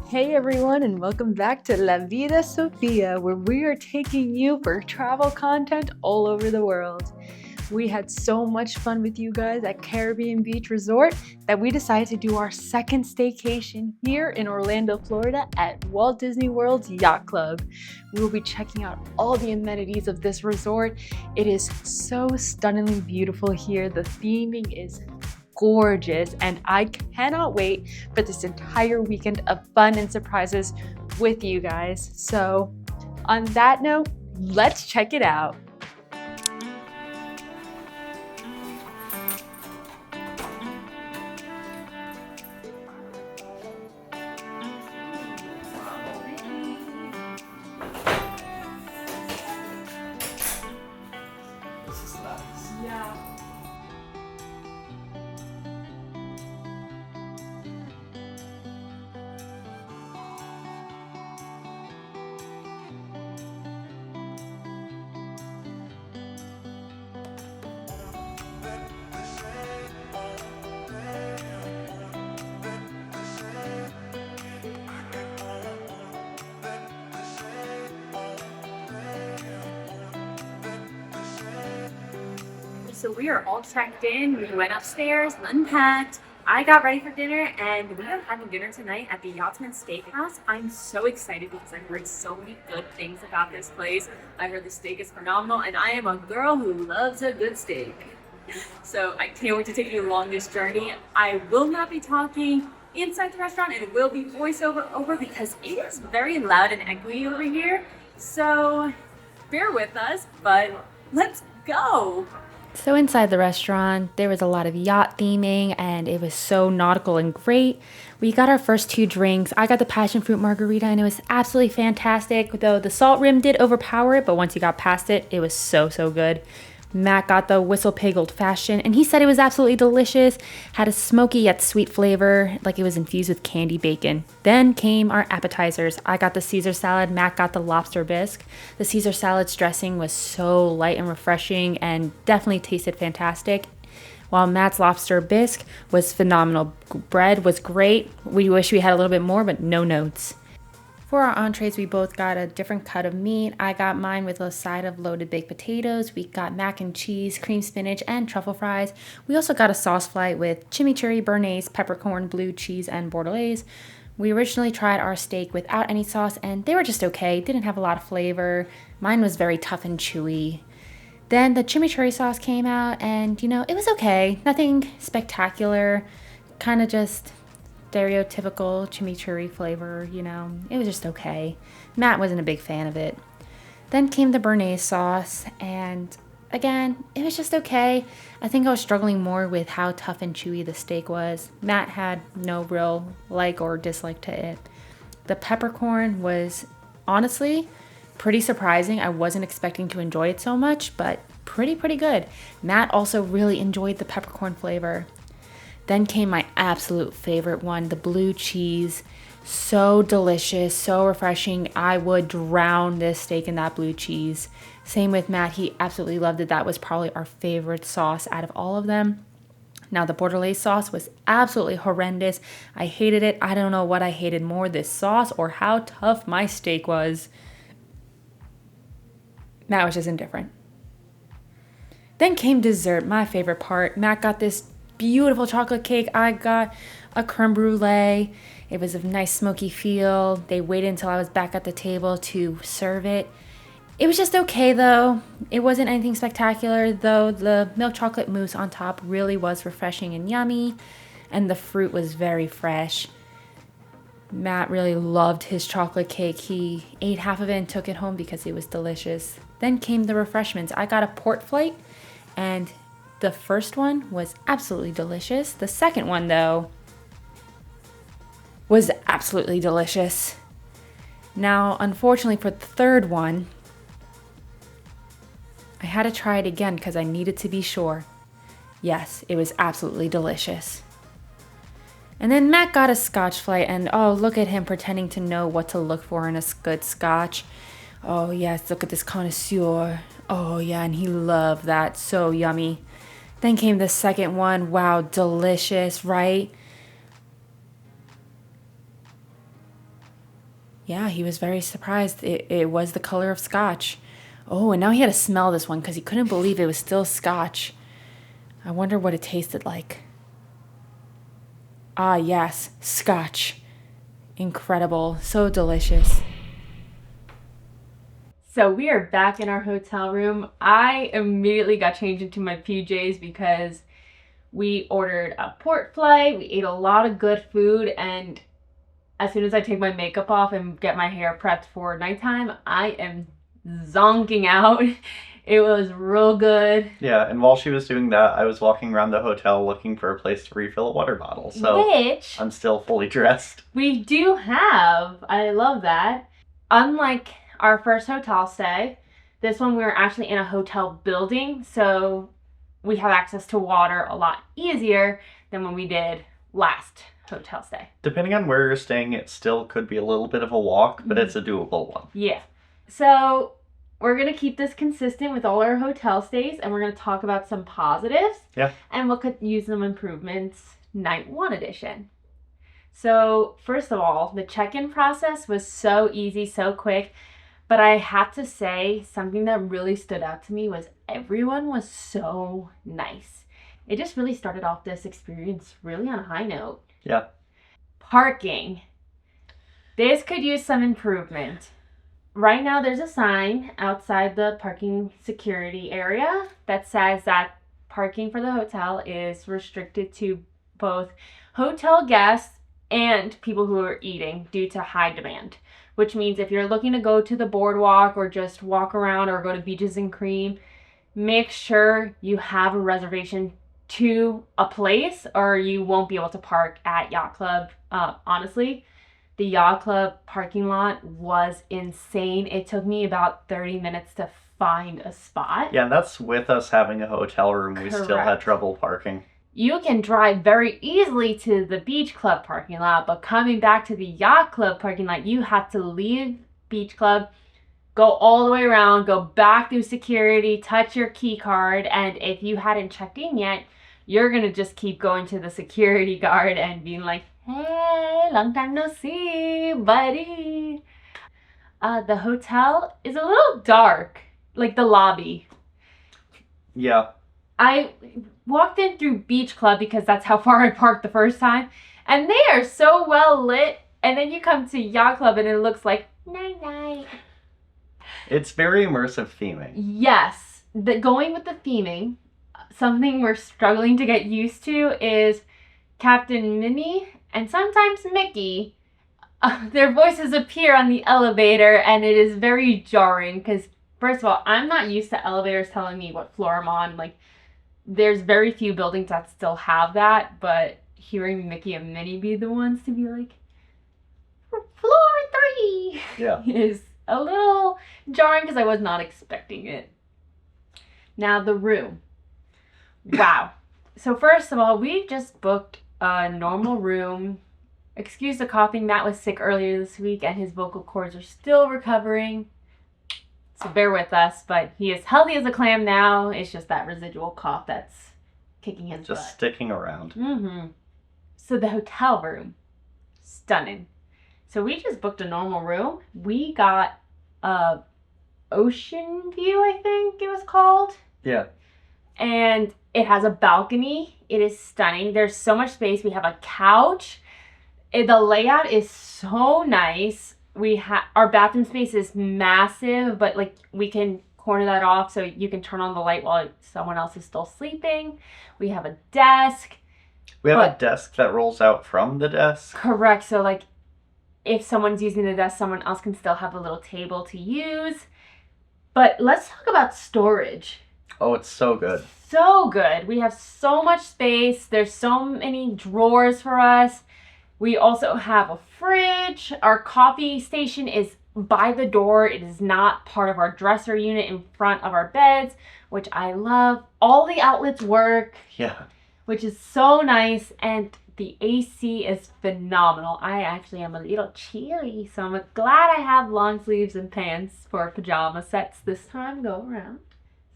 Hey everyone, and welcome back to La Vida Sofia, where we are taking you for travel content all over the world. We had so much fun with you guys at Caribbean Beach Resort that we decided to do our second staycation here in Orlando, Florida at Walt Disney World's Yacht Club. We will be checking out all the amenities of this resort. It is so stunningly beautiful here. The theming is gorgeous, and I cannot wait for this entire weekend of fun and surprises with you guys. So, on that note, let's check it out. This is nice. Yeah. So we are all checked in. We went upstairs, unpacked. I got ready for dinner, and we are having dinner tonight at the Yachtsman Steakhouse. I'm so excited because I've heard so many good things about this place. I heard the steak is phenomenal, and I am a girl who loves a good steak. So I can't wait to take you along this journey. I will not be talking inside the restaurant. It will be voiceover over because it is very loud and echoey over here. So bear with us, but let's go. So inside the restaurant, there was a lot of yacht theming and it was so nautical and great. We got our first two drinks. I got the passion fruit margarita and it was absolutely fantastic, though the salt rim did overpower it, but once you got past it, it was so good. Matt got the Whistle Pig Old Fashioned and he said it was absolutely delicious, had a smoky yet sweet flavor, like it was infused with candy bacon. Then came our appetizers. I got the Caesar salad, Matt got the lobster bisque. The Caesar salad's dressing was so light and refreshing and definitely tasted fantastic, while Matt's lobster bisque was phenomenal. Bread was great. We wish we had a little bit more, but no notes. For our entrees, we both got a different cut of meat. I got mine with a side of loaded baked potatoes. We got mac and cheese, cream spinach, and truffle fries. We also got a sauce flight with chimichurri, béarnaise, peppercorn, blue cheese, and bordelaise. We originally tried our steak without any sauce, and they were just okay. Didn't have a lot of flavor. Mine was very tough and chewy. Then the chimichurri sauce came out, and it was okay. Nothing spectacular. Kind of just stereotypical chimichurri flavor, it was just okay. Matt wasn't a big fan of it. Then came the béarnaise sauce, and again, it was just okay. I think I was struggling more with how tough and chewy the steak was. Matt had no real like or dislike to it. The peppercorn was honestly pretty surprising. I wasn't expecting to enjoy it so much, but pretty good. Matt also really enjoyed the peppercorn flavor. Then came my absolute favorite one, the blue cheese. So delicious, so refreshing. I would drown this steak in that blue cheese. Same with Matt, he absolutely loved it. That was probably our favorite sauce out of all of them. Now the bordelaise sauce was absolutely horrendous. I hated it. I don't know what I hated more, this sauce or how tough my steak was. Matt was just indifferent. Then came dessert, my favorite part. Matt got this beautiful chocolate cake. I got a creme brulee. It was a nice smoky feel. They waited until I was back at the table to serve it. It was just okay though. It wasn't anything spectacular, though the milk chocolate mousse on top really was refreshing and yummy, and the fruit was very fresh. Matt really loved his chocolate cake. He ate half of it and took it home because it was delicious. Then came the refreshments. I got a port flight, and the first one was absolutely delicious. The second one, though, was absolutely delicious. Now, unfortunately for the third one, I had to try it again because I needed to be sure. Yes, it was absolutely delicious. And then Matt got a scotch flight, and oh, look at him pretending to know what to look for in a good scotch. Oh, yes, look at this connoisseur. Oh, yeah, and he loved that. So yummy. Then came the second one. Wow, delicious, right? Yeah, he was very surprised. It was the color of scotch. Oh, and now he had to smell this one because he couldn't believe it was still scotch. I wonder what it tasted like. Ah, yes, scotch. Incredible. So delicious. So we are back in our hotel room. I immediately got changed into my PJs because we ordered a port flight. We ate a lot of good food, and as soon as I take my makeup off and get my hair prepped for nighttime, I am zonking out. It was real good. Yeah, and while she was doing that, I was walking around the hotel looking for a place to refill a water bottle. So Which I'm still fully dressed. we do have. I love that. Unlike our first hotel stay, this one we were actually in a hotel building, so we have access to water a lot easier than when we did last hotel stay. Depending on where you're staying, it still could be a little bit of a walk, but it's a doable one. Yeah. So we're going to keep this consistent with all our hotel stays, and we're going to talk about some positives. Yeah. And what could use some improvements, night one edition. So first of all, the check-in process was so easy, so quick. But I have to say, something that really stood out to me was everyone was so nice. It just really started off this experience really on a high note. Yeah. Parking. This could use some improvement. Right now, there's a sign outside the parking security area that says that parking for the hotel is restricted to both hotel guests and people who are eating due to high demand. Which means if you're looking to go to the boardwalk or just walk around or go to Beaches and Cream, make sure you have a reservation to a place or you won't be able to park at Yacht Club. Honestly, the Yacht Club parking lot was insane. It took me about 30 minutes to find a spot. Yeah, and that's with us having a hotel room. We still had Correct. trouble parking. You can drive very easily to the Beach Club parking lot, but coming back to the Yacht Club parking lot, you have to leave Beach Club, go all the way around, go back through security, touch your key card, and if you hadn't checked in yet, you're going to just keep going to the security guard and being like, hey, long time no see, buddy. The hotel is a little dark, like the lobby. Yeah. I walked in through Beach Club because that's how far I parked the first time. And they are so well lit. And then you come to Yacht Club and it looks like night-night. It's very immersive theming. Yes. Going with the theming, something we're struggling to get used to is Captain Minnie and sometimes Mickey. Their voices appear on the elevator and it is very jarring because, first of all, I'm not used to elevators telling me what floor I'm on. Like, there's very few buildings that still have that, but hearing Mickey and Minnie be the ones to be like, floor 3 Yeah. is a little jarring because I was not expecting it. Now, the room. Wow. So first of all, we just booked a normal room. Excuse the coughing. Matt was sick earlier this week and his vocal cords are still recovering. So bear with us, but he is healthy as a clam now. It's just that residual cough that's kicking his butt. Just sticking around. So the hotel room, stunning. So we just booked a normal room. We got a ocean view, I think it was called. Yeah. And it has a balcony. It is stunning. There's so much space. We have a couch. The layout is so nice. Our bathroom space is massive, but like we can corner that off so you can turn on the light while someone else is still sleeping. We have a desk. We have a desk that rolls out from the desk. Correct. So like if someone's using the desk, someone else can still have a little table to use. But let's talk about storage. Oh, it's so good. So good. We have so much space. There's so many drawers for us. We also have a fridge. Our coffee station is by the door. It is not part of our dresser unit in front of our beds, which I love. All the outlets work. Yeah. Which is so nice. And the AC is phenomenal. I actually am a little chilly, so I'm glad I have long sleeves and pants for pajama sets this time go around.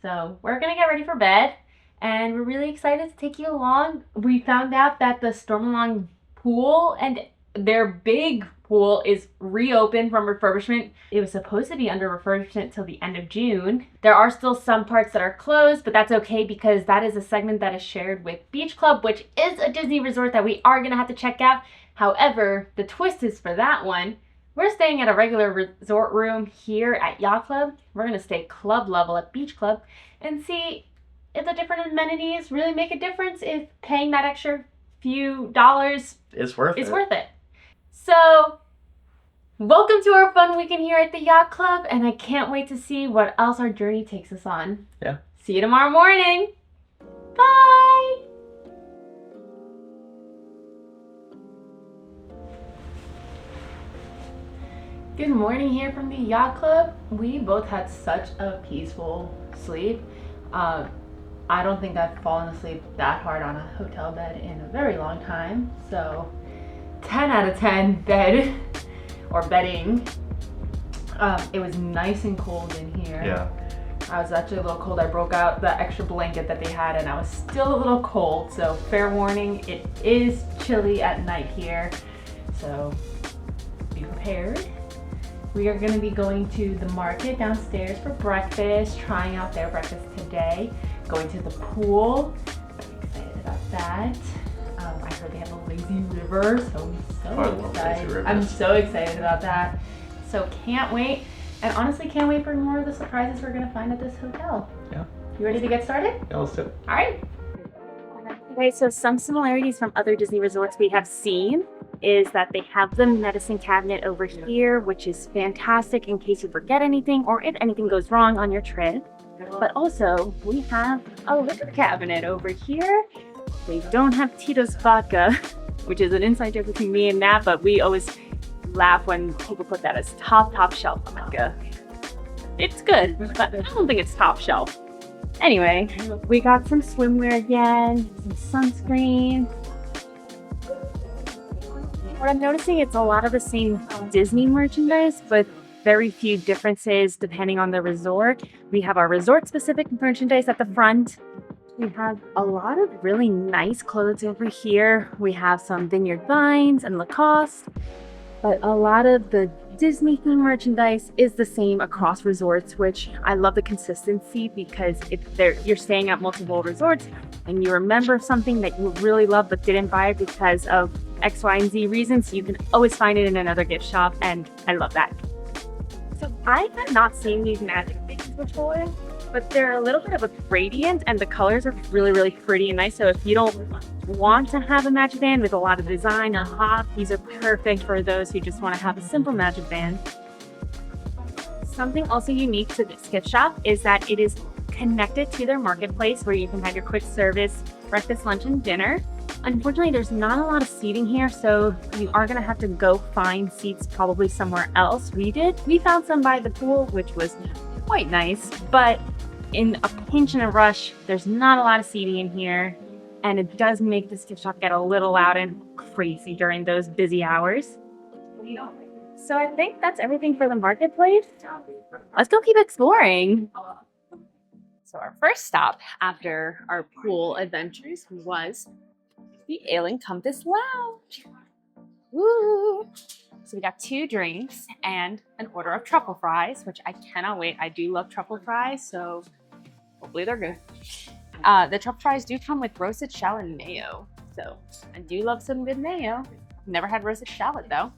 So we're going to get ready for bed, and we're really excited to take you along. We found out that the Stormalong pool and their big pool is reopened from refurbishment. It was supposed to be under refurbishment till the end of June. There are still some parts that are closed, but that's okay because that is a segment that is shared with Beach Club, which is a Disney resort that we are gonna have to check out. However, the twist is for that one, we're staying at a regular resort room here at Yacht Club. We're gonna stay club level at Beach Club and see if the different amenities really make a difference, if paying that extra few dollars It's worth it. So, welcome to our fun weekend here at the Yacht Club, and I can't wait to see what else our journey takes us on. Yeah. See you tomorrow morning. Bye! Good morning here from the Yacht Club. We both had such a peaceful sleep. I don't think I've fallen asleep that hard on a hotel bed in a very long time. So 10 out of 10 bed or bedding. It was nice and cold in here. Yeah. I was actually a little cold. I broke out the extra blanket that they had and I was still a little cold. So fair warning, it is chilly at night here. So be prepared. We are going to be going to the market downstairs for breakfast, trying out their breakfast today, going to the pool. I'm excited about that. I heard they have a lazy river, so I'm so excited. I'm so excited about that. So can't wait. And honestly, can't wait for more of the surprises we're going to find at this hotel. Yeah. You ready to get started? Yeah, let's do it. All right. Okay, so some similarities from other Disney resorts we have seen is that they have the medicine cabinet over here, which is fantastic in case you forget anything or if anything goes wrong on your trip. But also, we have a liquor cabinet over here. They don't have Tito's vodka, which is an inside joke between me and Nat, but we always laugh when people put that as top shelf vodka. It's good, but I don't think it's top shelf. Anyway, we got some swimwear again, some sunscreen. What I'm noticing, it's a lot of the same Disney merchandise, but very few differences depending on the resort. We have our resort-specific merchandise at the front. We have a lot of really nice clothes over here. We have some Vineyard Vines and Lacoste, but a lot of the Disney-themed merchandise is the same across resorts, which I love the consistency because if you're staying at multiple resorts and you remember something that you really love but didn't buy it because of X, Y, and Z reasons, you can always find it in another gift shop, and I love that. So I have not seen these magic things before, but they're a little bit of a gradient and the colors are really pretty and nice. So if you don't want to have a magic band with a lot of design or hop, these are perfect for those who just want to have a simple magic band. Something also unique to this gift shop is that it is connected to their marketplace where you can have your quick service breakfast, lunch, and dinner. Unfortunately, there's not a lot of seating here, so you are going to have to go find seats probably somewhere else. We found some by the pool, which was quite nice, but in a pinch and a rush, there's not a lot of seating in here, and it does make this gift shop get a little loud and crazy during those busy hours. So I think that's everything for the marketplace. Let's go keep exploring. So our first stop after our pool adventures was the Ale and Compass Lounge. Woo! So we got 2 drinks and an order of truffle fries, which I cannot wait. I do love truffle fries, so hopefully they're good. The truffle fries do come with roasted shallot and mayo, so I do love some good mayo. Never had roasted shallot though.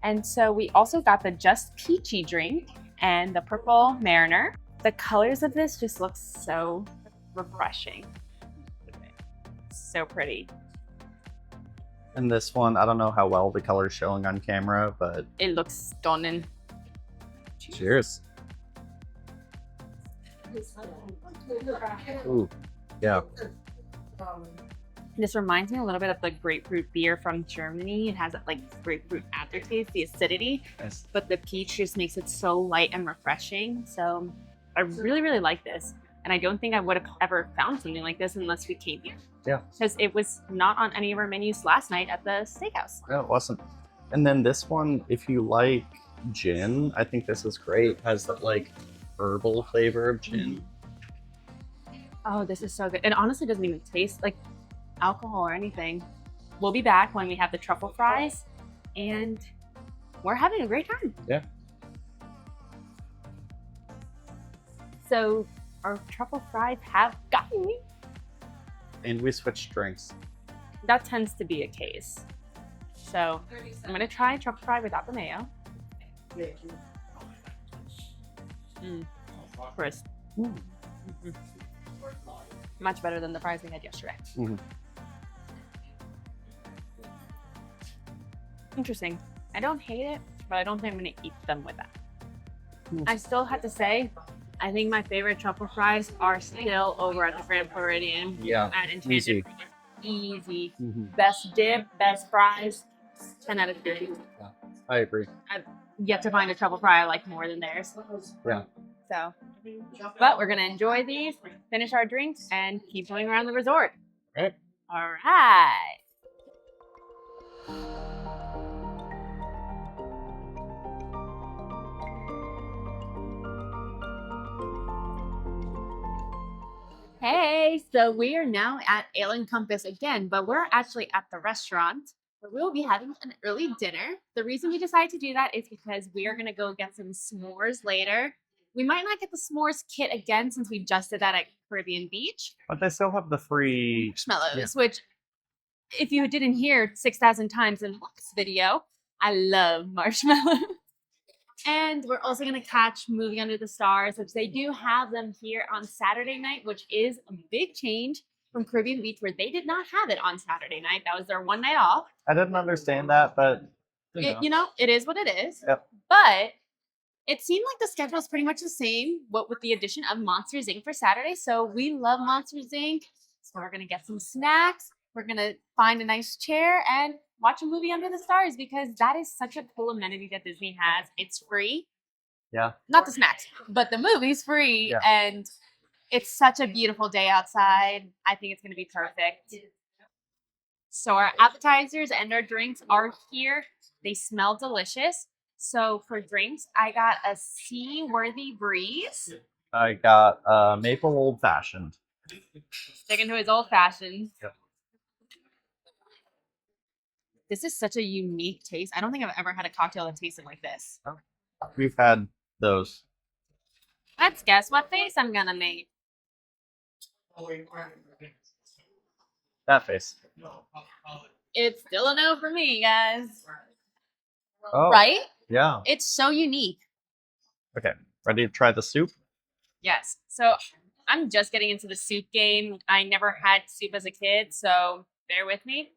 And so we also got the Just Peachy drink and the Purple Mariner. The colors of this just look so refreshing. So pretty. And this one, I don't know how well the color's showing on camera, but It looks stunning. cheers. Ooh, yeah. This reminds me a little bit of the grapefruit beer from Germany. It has that like grapefruit aftertaste, the acidity, Nice. but the peach just makes it so light and refreshing. So I really like this. And I don't think I would have ever found something like this unless we came here. Yeah. Because it was not on any of our menus last night at the steakhouse. Yeah, it wasn't. And then this one, if you like gin, I think this is great. Has that like herbal flavor of gin. Oh, this is so good. It honestly doesn't even taste like alcohol or anything. We'll be back when we have the truffle fries and we're having a great time. Yeah. So our truffle fries have gotten me. And we switched drinks. That tends to be a case. So I'm gonna try truffle fry without the mayo. Crisp. Much better than the fries we had yesterday. Interesting. I don't hate it, but I don't think I'm gonna eat them with that. I still have to say, I think my favorite truffle fries are still over at the Grand Floridian. Yeah, At Enchanted. easy. Easy. Best dip, best fries. 10 out of 10. I agree. I've yet to find a truffle fry I like more than theirs. Yeah. So, but we're gonna enjoy these, finish our drinks, and keep going around the resort. Right. All right. Hey, so we are now at Ale and Compass again, but we're actually at the restaurant where we'll be having an early dinner. The reason we decided to do that is because we are going to go get some s'mores later. We might not get the s'mores kit again since we just did that at Caribbean Beach. But they still have the free Marshmallows, which if you didn't hear 6,000 times in last video, I love marshmallows. And we're also going to catch Movie Under the Stars, which they do have them here on Saturday night, which is a big change from Caribbean Beach, where they did not have it on Saturday night. That was their one night off. I didn't understand that, but It is what it is. Yep. But it seemed like the schedule is pretty much the same, what with the addition of Monsters Inc. for Saturday. So we love Monsters Inc. So we're going to get some snacks. We're going to find a nice chair and watch a movie under the stars, because that is such a cool amenity that Disney has. It's free. Yeah. Not the snacks, but the movie's free. Yeah. And it's such a beautiful day outside. I think it's going to be perfect. So our appetizers and our drinks are here. They smell delicious. So for drinks, I got a Seaworthy Breeze. I got maple old fashioned. Sticking to his old fashioned. Yep. This is such a unique taste. I don't think I've ever had a cocktail that tasted like this. We've had those. Let's guess what face I'm gonna make. That face. It's still a no for me, guys. Oh, Right? yeah. It's so unique. Okay, ready to try the soup? Yes. So I'm just getting into the soup game. I never had soup as a kid, so bear with me.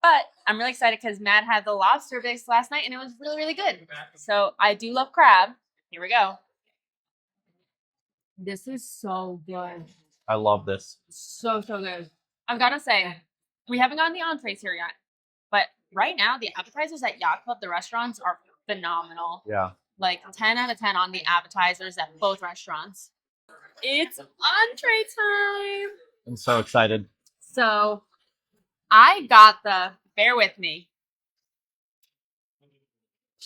But I'm really excited because Matt had the lobster bisque last night and it was really, really good. So I do love crab. Here we go. This is so good. I love this. So good. I've got to say, we haven't gotten the entrees here yet. But right now, the appetizers at Yacht Club, the restaurants, are phenomenal. Yeah. Like 10 out of 10 on the appetizers at both restaurants. It's entree time. I'm so excited. So I got bear with me,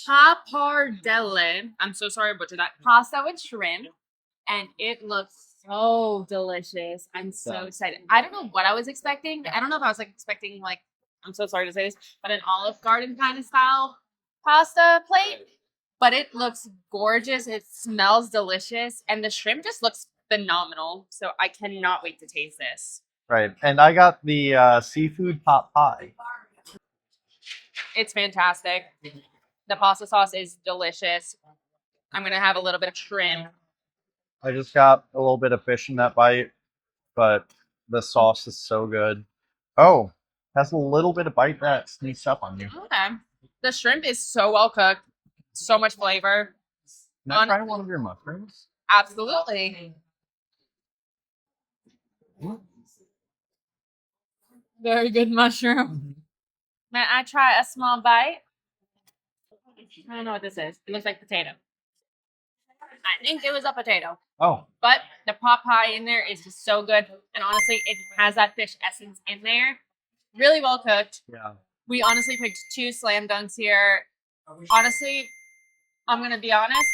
pappardelle. I'm so sorry I butchered that. Pasta with shrimp. And it looks so delicious. I'm so excited. I don't know what I was expecting. I don't know if I was expecting I'm so sorry to say this, but an Olive Garden kind of style pasta plate. But it looks gorgeous. It smells delicious. And the shrimp just looks phenomenal. So I cannot wait to taste this. Right. And I got the seafood pot pie. It's fantastic. The pasta sauce is delicious. I'm going to have a little bit of shrimp. I just got a little bit of fish in that bite, but the sauce is so good. Oh, has a little bit of bite that sneaks up on you. Okay. The shrimp is so well cooked. So much flavor. Can I try one of your mushrooms? Absolutely. Very good mushroom. May I try a small bite? I don't know what this is. It looks like potato. I think it was a potato. Oh. But the pot pie in there is just so good. And honestly, it has that fish essence in there. Really well cooked. Yeah. We honestly picked 2 slam dunks here. Honestly, I'm going to be honest.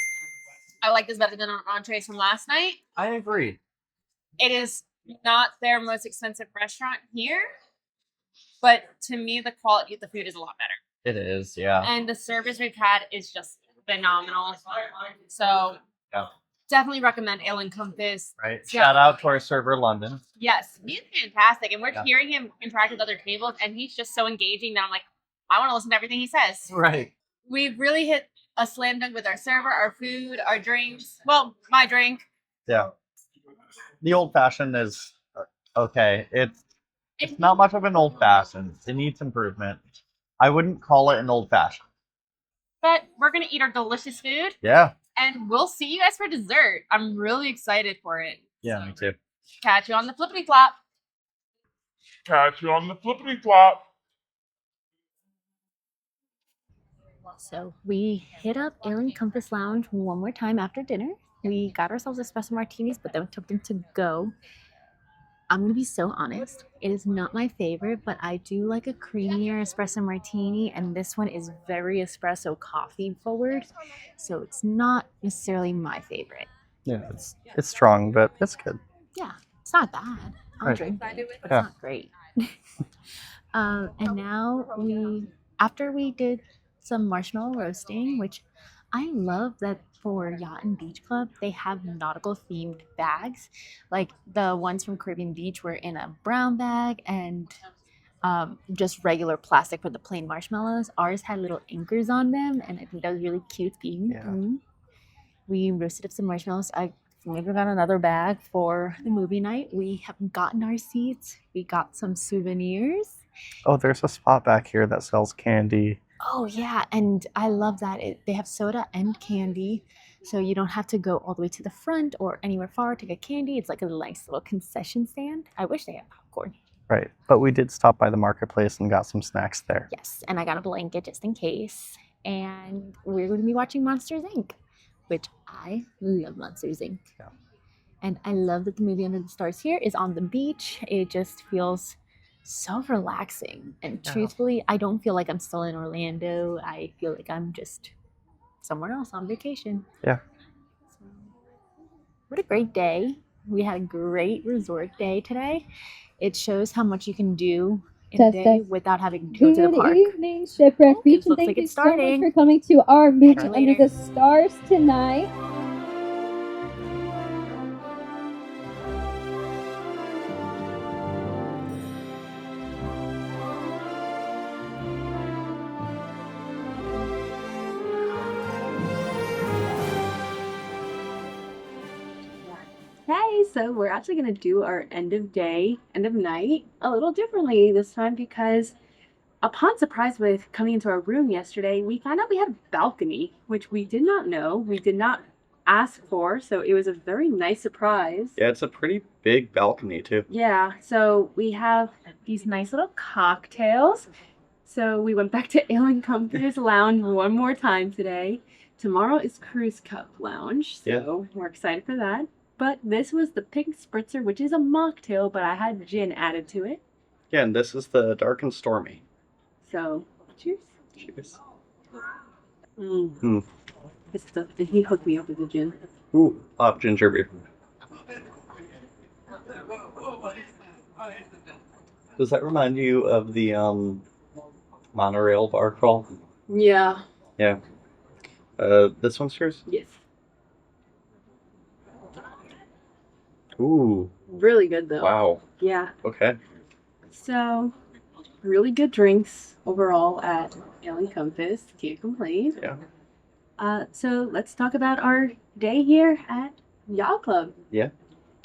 I like this better than our entrees from last night. I agree. It is not their most expensive restaurant here. But to me, the quality of the food is a lot better. It is, yeah. And the service we've had is just phenomenal. So Yeah. definitely recommend Ale and Compass. Right. Yeah. Shout out to our server, London. Yes, he's fantastic. And we're Yeah. hearing him interact with other tables, and he's just so engaging that I'm like, I want to listen to everything he says. Right. We've really hit a slam dunk with our server, our food, our drinks. Well, my drink. Yeah. The old fashioned is okay. It's not much of an old fashioned. It needs improvement. I wouldn't call it an old fashioned. But we're going to eat our delicious food, Yeah. and we'll see you guys for dessert. I'm really excited for it. Yeah, me too. Catch you on the flippity flop. Catch you on the flippity flop. So we hit up Ale and Compass Lounge one more time after dinner. We got ourselves espresso martinis, but then we took them to go. I'm going to be so honest. It is not my favorite, but I do like a creamier espresso martini, and this one is very espresso coffee forward. So it's not necessarily my favorite. Yeah, it's strong, but it's good. Yeah, it's not bad. I'll Right. drink it, but Yeah. it's not great. And now after we did some marshmallow roasting, which I love that for Yacht and Beach Club, they have nautical themed bags. Like the ones from Caribbean Beach were in a brown bag and just regular plastic for the plain marshmallows. Ours had little anchors on them, and I think that was really cute being. Yeah. We roasted up some marshmallows. I maybe got another bag for the movie night. We have gotten our seats. We got some souvenirs. Oh, there's a spot back here that sells candy. Oh yeah, and I love that they have soda and candy, so you don't have to go all the way to the front or anywhere far to get candy. It's like a nice little concession stand. I wish they had popcorn. Right. But we did stop by the marketplace and got some snacks there. Yes, and I got a blanket just in case. And we're going to be watching Monsters Inc., which I love Monsters Inc. Yeah. And I love that the movie Under the Stars here is on the beach. It just feels so relaxing. And Yeah. truthfully, I don't feel like I'm still in Orlando. I feel like I'm just somewhere else on vacation. Yeah. So, what a great day. We had a great resort day today. It shows how much you can do in a day without having to go to the park. Good evening, Shipwreck Beach, and looks thank like you it's so much starting. for coming to our movie Catch you Under later. the Stars tonight. Hey, so we're actually going to do our end of night a little differently this time because upon surprise with coming into our room yesterday, we found out we had a balcony, which we did not know. We did not ask for, so it was a very nice surprise. Yeah, it's a pretty big balcony too. Yeah, so we have these nice little cocktails. So we went back to Ale and Compass Lounge one more time today. Tomorrow is Cruise Cup Lounge, so we're excited for that. But this was the Pink Spritzer, which is a mocktail, but I had gin added to it. Yeah, and this is the Dark and Stormy. So, cheers. Cheers. And he hooked me up with the gin. Ooh, pop ginger beer. Does that remind you of the monorail bar crawl? Yeah. Yeah. This one's yours? Yes. Ooh, Really good though. wow. Yeah. Okay. So, really good drinks overall at Ale and Compass. Can't complain. Yeah. So let's talk about our day here at Yacht Club. Yeah.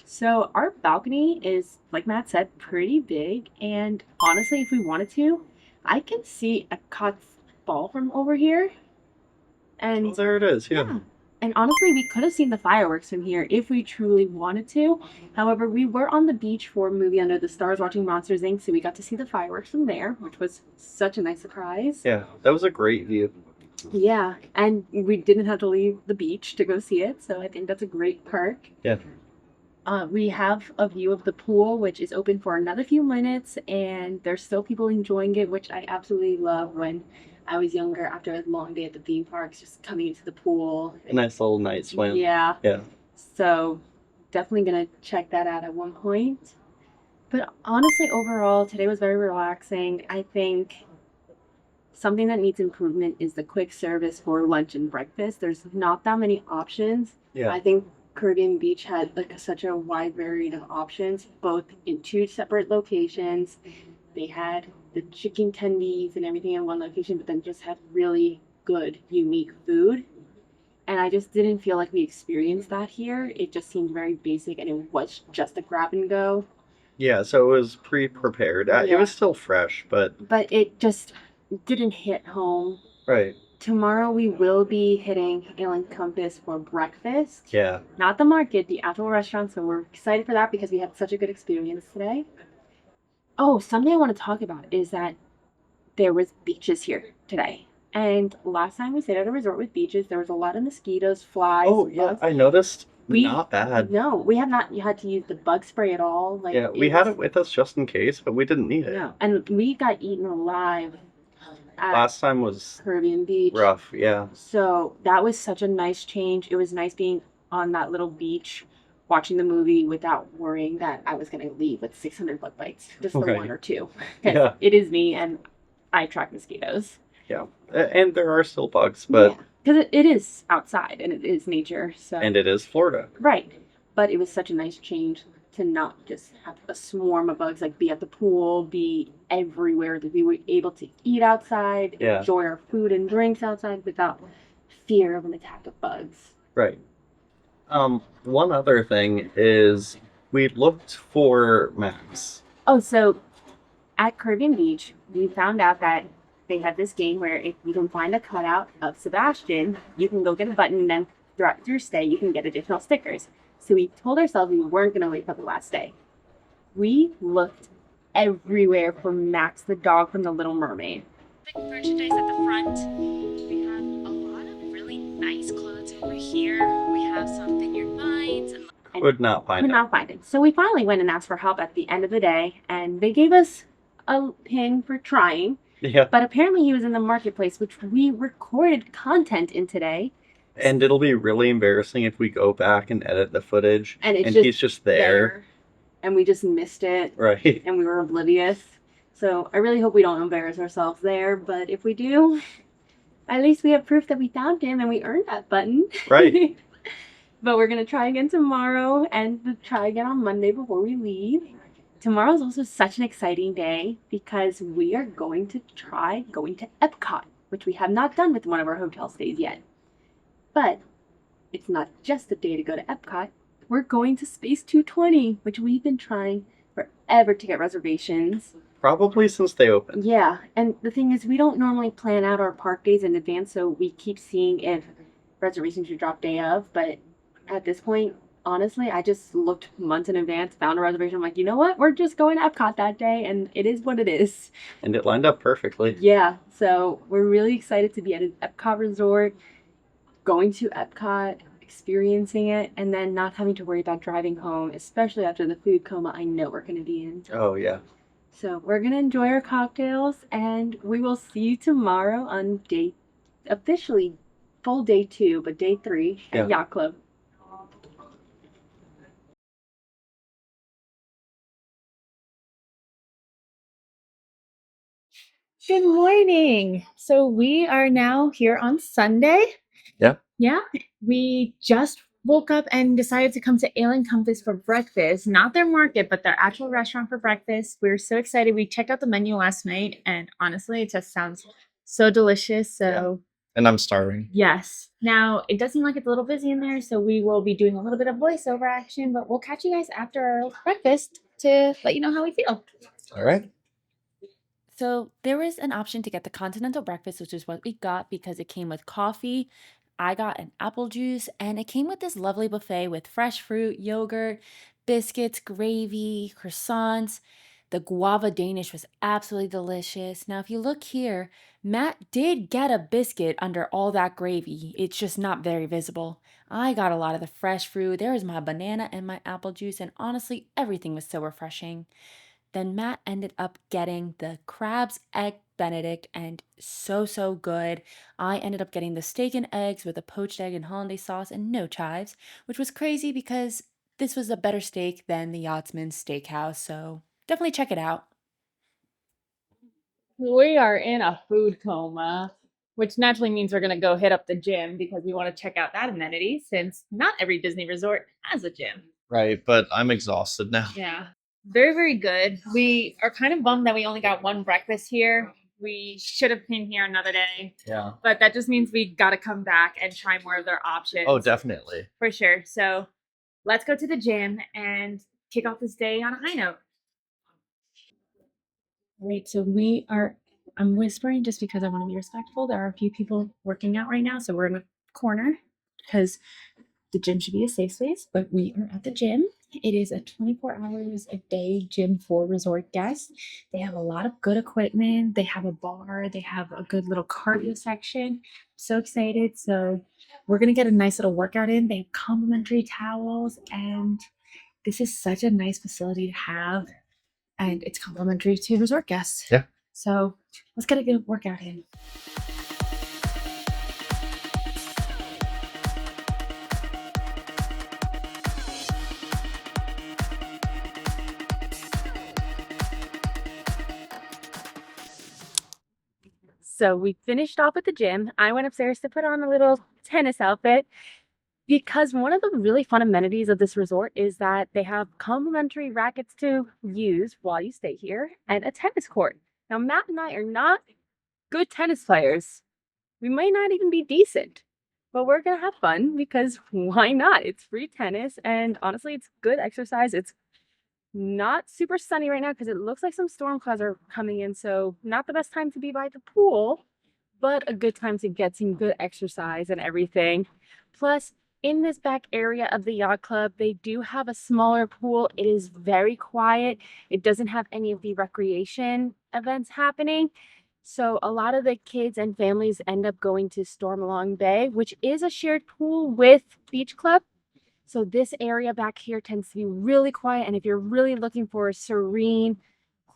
So our balcony is, like Matt said, pretty big, and honestly, if we wanted to, I can see Epcot's ball from over here. And Oh, there it is. Yeah. And honestly, we could have seen the fireworks from here if we truly wanted to. However, we were on the beach for movie Under the Stars watching Monsters Inc., so we got to see the fireworks from there, which was such a nice surprise. Yeah, that was a great view. Yeah, and we didn't have to leave the beach to go see it, so I think that's a great perk. Yeah. We have a view of the pool, which is open for another few minutes, and there's still people enjoying it, which I absolutely love. When I was younger, after a long day at the theme parks, just coming into the pool. A nice little night swim. Yeah. Yeah. So definitely gonna check that out at one point. But honestly, overall, today was very relaxing. I think something that needs improvement is the quick service for lunch and breakfast. There's not that many options. Yeah. I think Caribbean Beach had like such a wide variety of options, both in two separate locations. They had the chicken tendies and everything in one location, but then just had really good, unique food. And I just didn't feel like we experienced that here. It just seemed very basic and it was just a grab and go. Yeah, so it was pre-prepared. It Yeah. was still fresh, but But it just didn't hit home. right. Tomorrow we will be hitting Ale Compass for breakfast. Yeah. Not the market, the actual restaurant. So we're excited for that because we had such a good experience today. Oh, something I want to talk about is that there was beaches here today. And last time we stayed at a resort with beaches, there was a lot of mosquitoes, flies, Oh, yeah, bugs. I noticed. We- Not bad. No, we have not had to use the bug spray at all. Like Yeah, we had it with us just in case, but we didn't need it. No, and we got eaten alive at Last time was Caribbean Beach. rough, yeah. So that was such a nice change. It was nice being on that little beach, watching the movie without worrying that I was going to leave with 600 bug bites, just the Right. one or two. 'Cause Yeah. it is me, and I attract mosquitoes. Yeah. And there are still bugs, but because it is outside and it is nature. So and it is Florida. right, but it was such a nice change to not just have a swarm of bugs, like be at the pool, be everywhere, that we were able to eat outside, Yeah. enjoy our food and drinks outside without fear of an attack of bugs. Right. One other thing is we looked for maps. Oh, so at Caribbean Beach, we found out that they have this game where if you can find a cutout of Sebastian, you can go get a button, and then throughout your stay, you can get additional stickers. So we told ourselves we weren't going to wait for the last day. We looked everywhere for Max the dog from The Little Mermaid. Merchandise at the front. We have a lot of really nice clothes over here. We have some vineyard vines and Could not find Could it. not find it. So we finally went and asked for help at the end of the day, and they gave us a pin for trying. Yeah. But apparently he was in the marketplace, which we recorded content in today. And it'll be really embarrassing if we go back and edit the footage And it's he's just there. And we just missed it, Right. and we were oblivious. So I really hope we don't embarrass ourselves there, but if we do, at least we have proof that we found him and we earned that button. Right. But we're going to try again tomorrow and try again on Monday before we leave. Tomorrow is also such an exciting day because we are going to try going to Epcot, which we have not done with one of our hotel stays yet. But it's not just a day to go to Epcot. We're going to Space 220, which we've been trying forever to get reservations. Probably since they opened. Yeah, and the thing is, we don't normally plan out our park days in advance, so we keep seeing if reservations should drop day of. But at this point, honestly, I just looked months in advance, found a reservation. I'm like, you know what? We're just going to Epcot that day, and it is what it is. And it lined up perfectly. Yeah, so we're really excited to be at an Epcot resort, going to Epcot, experiencing it, and then not having to worry about driving home, especially after the food coma I know we're going to be in. Oh, yeah. So we're going to enjoy our cocktails, and we will see you tomorrow on officially full day 2, but day 3 at Yeah. Yacht Club. Good morning. So we are now here on Sunday. Yeah. Yeah. We just woke up and decided to come to Ale Compass for breakfast. Not their market, but their actual restaurant for breakfast. We're so excited. We checked out the menu last night, and honestly, it just sounds so delicious. So And I'm starving. yes. Now, it does seem like it's a little busy in there, so we will be doing a little bit of voiceover action, but we'll catch you guys after our breakfast to let you know how we feel. All right. So there was an option to get the continental breakfast, which is what we got because it came with coffee. I got an apple juice, and it came with this lovely buffet with fresh fruit, yogurt, biscuits, gravy, croissants. The guava Danish was absolutely delicious. Now, if you look here, Matt did get a biscuit under all that gravy. It's just not very visible. I got a lot of the fresh fruit. There was my banana and my apple juice, and honestly, everything was so refreshing. Then Matt ended up getting the crab's egg benedict, and so good. I ended up getting the steak and eggs with a poached egg and hollandaise sauce and no chives, which was crazy because this was a better steak than the Yachtsman's Steakhouse, so definitely check it out. We are in a food coma, which naturally means we're going to go hit up the gym because we want to check out that amenity since not every Disney resort has a gym. Right, but I'm exhausted now. Yeah. Very, very good. We are kind of bummed that we only got one breakfast here. We should have came here another day, Yeah. but that just means we got to come back and try more of their options. Oh, definitely. For sure. So let's go to the gym and kick off this day on a high note. Right. So I'm whispering just because I want to be respectful. There are a few people working out right now. So we're in a corner because the gym should be a safe space, but we are at the gym. It is a 24 hours a day gym for resort guests. They have a lot of good equipment. They have a bar. They have a good little cardio section. So excited. So we're going to get a nice little workout in. They have complimentary towels, and this is such a nice facility to have. And it's complimentary to resort guests. Yeah. So let's get a good workout in. So we finished off at the gym. I went upstairs to put on a little tennis outfit because one of the really fun amenities of this resort is that they have complimentary rackets to use while you stay here and a tennis court. Now, Matt and I are not good tennis players. We might not even be decent, but we're going to have fun because why not? It's free tennis, and honestly, it's good exercise. It's not super sunny right now because it looks like some storm clouds are coming in, so not the best time to be by the pool, but a good time to get some good exercise and everything. Plus, in this back area of the yacht club, they do have a smaller pool. It is very quiet. It doesn't have any of the recreation events happening. So a lot of the kids and families end up going to Stormalong Bay, which is a shared pool with Beach Club. So this area back here tends to be really quiet. And if you're really looking for a serene,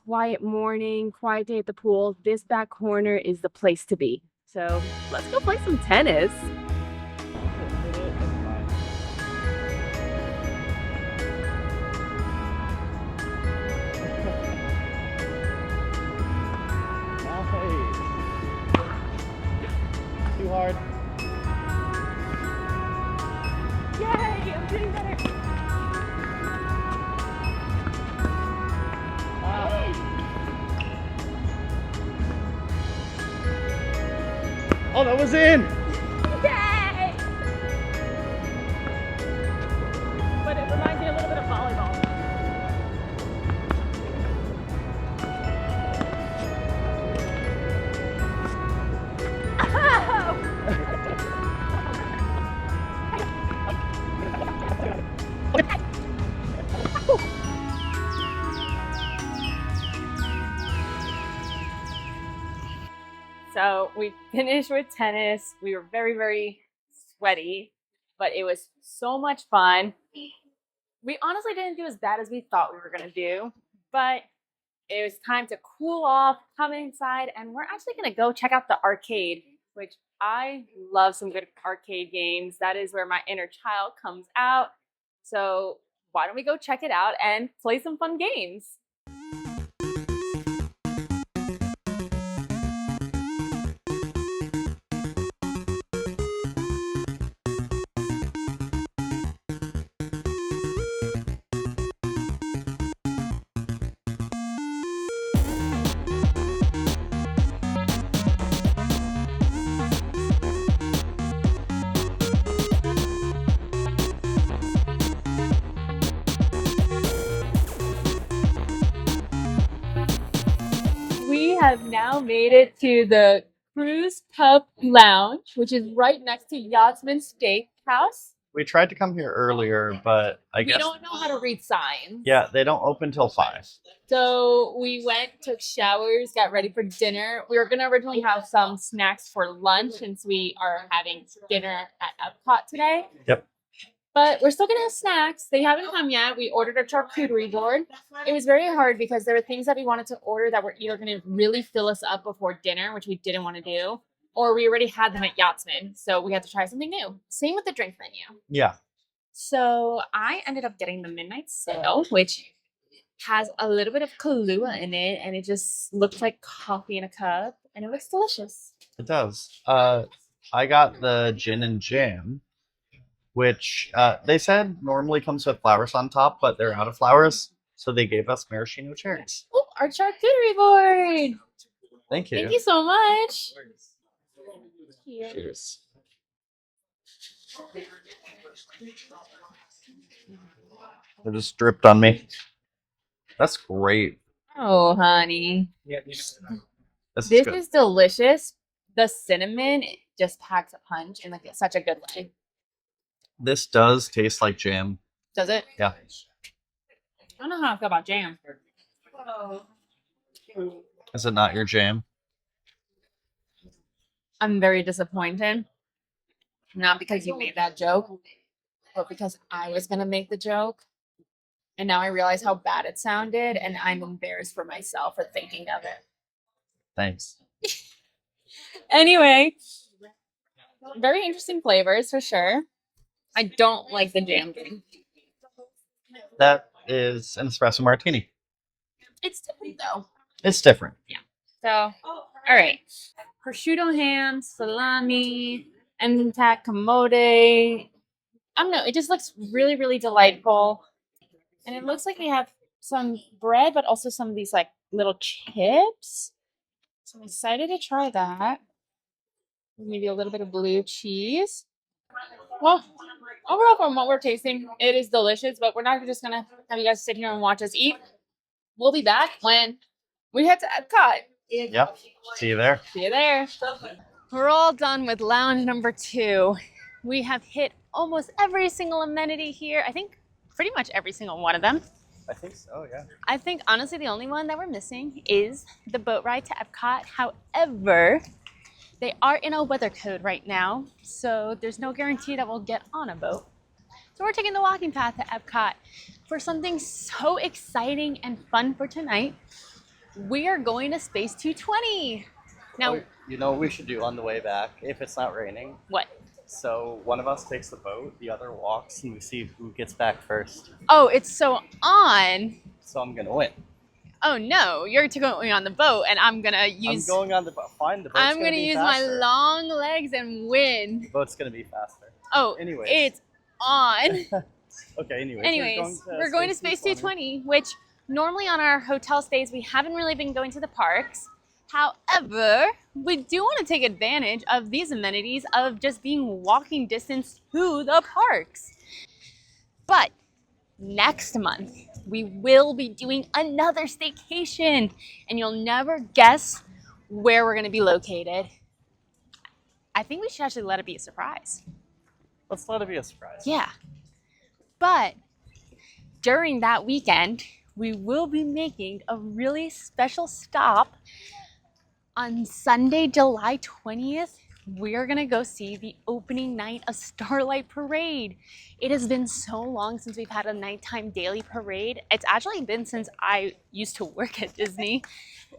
quiet morning, quiet day at the pool, this back corner is the place to be. So let's go play some tennis. Too hard. Yay, I'm doing better. Oh, that was in! Yay! But it reminds me a little bit of volleyball. So we finished with tennis. We were very, very sweaty, but it was so much fun. We honestly didn't do as bad as we thought we were going to do, but it was time to cool off, come inside, and we're actually going to go check out the arcade, which I love some good arcade games. That is where my inner child comes out. So why don't we go check it out and play some fun games? We have now made it to the Cruise Pub Lounge, which is right next to Yachtsman Steakhouse. We tried to come here earlier, but I guess... We don't know how to read signs. Yeah, they don't open till 5. So we went, took showers, got ready for dinner. We were going to originally have some snacks for lunch since we are having dinner at Epcot today. Yep. But we're still going to have snacks. They haven't come yet. We ordered a charcuterie board. It was very hard because there were things that we wanted to order that were either going to really fill us up before dinner, which we didn't want to do, or we already had them at Yachtsman. So we had to try something new. Same with the drink menu. Yeah. So I ended up getting the midnight sail, which has a little bit of Kahlua in it, and it just looks like coffee in a cup, and it looks delicious. It does. I got the gin and jam, which they said normally comes with flowers on top, but they're out of flowers, so they gave us maraschino cherries. Oh, our charcuterie board! Thank you. Thank you so much. Cheers. It just dripped on me. That's great. Oh, honey. This This is good. is delicious. The cinnamon just packs a punch in like such a good way. This does taste like jam. Does it? Yeah. I don't know how I feel about jam. Is it not your jam? I'm very disappointed. Not because you made that joke, but because I was going to make the joke. And now I realize how bad it sounded, and I'm embarrassed for myself for thinking of it. Thanks. Anyway, very interesting flavors for sure. I don't like the jam drink. That is an espresso martini. It's different though. It's different. So, all right. Prosciutto ham, salami, endive camote. I don't know. It just looks really, really delightful. And it looks like we have some bread, but also some of these like little chips. So I'm excited to try that. Maybe a little bit of blue cheese. Well, overall, from what we're tasting, it is delicious, but we're not just going to have you guys sit here and watch us eat. We'll be back when we head to Epcot. Yep. See you there. See you there. We're all done with lounge number 2. We have hit almost every single amenity here. I think pretty much every single one of them. I think so, yeah. I think honestly the only one that we're missing is the boat ride to Epcot. However, they are in a weather code right now, so there's no guarantee that we'll get on a boat. So we're taking the walking path to Epcot for something so exciting and fun for tonight. We are going to Space 220. Now, You know what we should do on the way back if it's not raining? what? So one of us takes the boat, the other walks, and we see who gets back first. Oh, it's so on. So I'm gonna win. Oh no, you're going on the boat, and I'm gonna use. I'm going on the boat. Fine, the boat's I'm gonna be use my faster. long legs and win. The boat's gonna be faster. Oh, Anyways. it's on. Okay. Anyways, we're going to Space 220, which normally on our hotel stays we haven't really been going to the parks. However, we do want to take advantage of these amenities of just being walking distance to the parks. But next month, we will be doing another staycation, and you'll never guess where we're going to be located. I think we should actually let it be a surprise. Let's let it be a surprise. Yeah. But during that weekend, we will be making a really special stop. On Sunday, July 20th, we're going to go see the opening night of Starlight Parade. It has been so long since we've had a nighttime daily parade. It's actually been since I used to work at Disney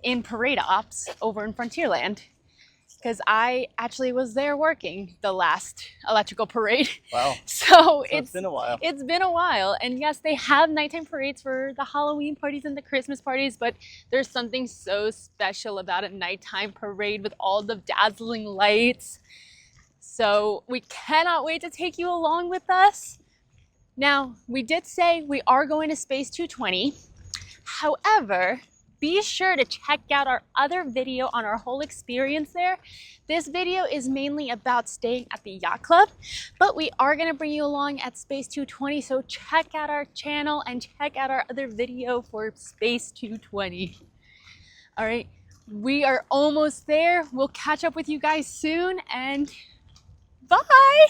in parade ops over in Frontierland, because I actually was there working the last electrical parade. Wow. So It's been a while. It's been a while. And yes, they have nighttime parades for the Halloween parties and the Christmas parties, but there's something so special about a nighttime parade with all the dazzling lights. So we cannot wait to take you along with us. Now, we did say we are going to Space 220. However, be sure to check out our other video on our whole experience there. This video is mainly about staying at the Yacht Club, but we are going to bring you along at Space 220, so check out our channel and check out our other video for Space 220. All right, we are almost there. We'll catch up with you guys soon, and bye!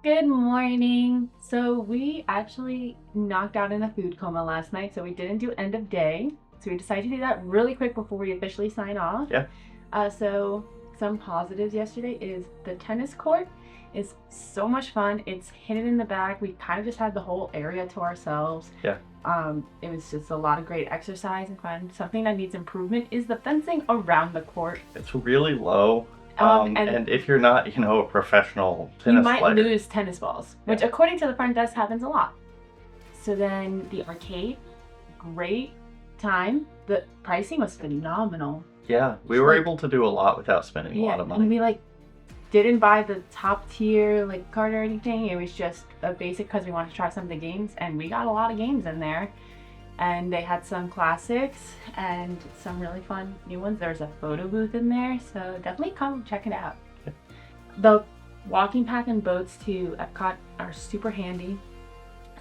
Good morning. So we actually knocked out in a food coma last night, so we didn't do end of day. So we decided to do that really quick before we officially sign off. Yeah. So some positives yesterday is the tennis court is so much fun. It's hidden in the back. We kind of just had the whole area to ourselves. Yeah. It was just a lot of great exercise and fun. Something that needs improvement is the fencing around the court. It's really low. And And if you're not, a professional tennis you might player, lose tennis balls, which according to the front desk happens a lot. So then the arcade, great time. The pricing was phenomenal. yeah, we were able to do a lot without spending a lot of And money. we didn't buy the top tier card or anything. It was just a basic because we wanted to try some of the games, and we got a lot of games in there. And they had some classics and some really fun new ones. There's a photo booth in there, so definitely come check it out. The walking path and boats to Epcot are super handy.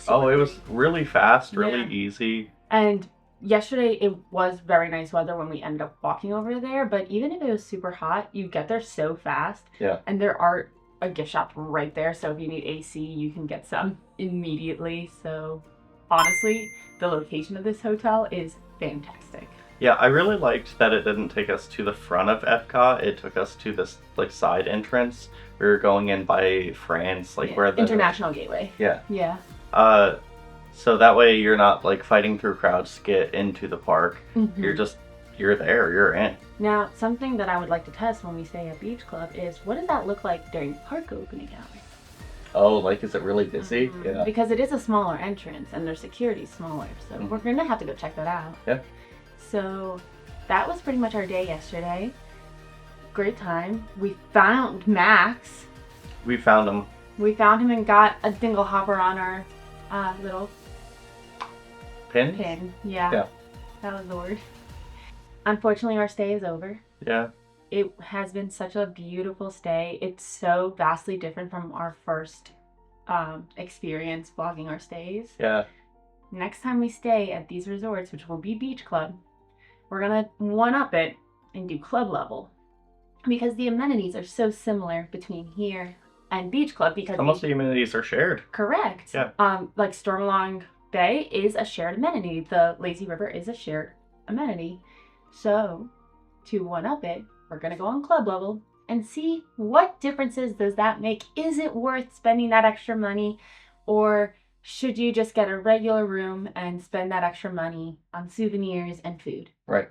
Oh, it was really fast, really Yeah. easy. And yesterday it was very nice weather when we ended up walking over there, but even if it was super hot, you get there so fast. Yeah. And there are a gift shop right there, so if you need AC, you can get some immediately. So honestly, the location of this hotel is fantastic. Yeah, I really liked that it didn't take us to the front of Epcot. It took us to this side entrance. We were going in by France, where the International Gateway. Yeah. Yeah. So that way you're not fighting through crowds to get into the park. Mhm. You're there, you're in. Now, something that I would like to test when we stay at Beach Club is what does that look like during park opening hours? Oh, is it really busy? Yeah. Because it is a smaller entrance and their security's smaller, so we're gonna have to go check that out. Yeah. So that was pretty much our day yesterday. Great time. We found Max. We found them. We found him and got a dingle hopper on our little Pins? pin. Yeah. Yeah. That was the word. Unfortunately, our stay is over. Yeah. It has been such a beautiful stay. It's so vastly different from our first experience vlogging our stays. Yeah. Next time we stay at these resorts, which will be Beach Club, we're gonna one-up it and do club level. Because the amenities are so similar between here and Beach Club because Some of the amenities are shared. correct. Yeah. Stormalong Bay is a shared amenity. The lazy river is a shared amenity. So to one-up it, we're gonna go on club level and see what differences does that make. Is it worth spending that extra money, or should you just get a regular room and spend that extra money on souvenirs and food? Right.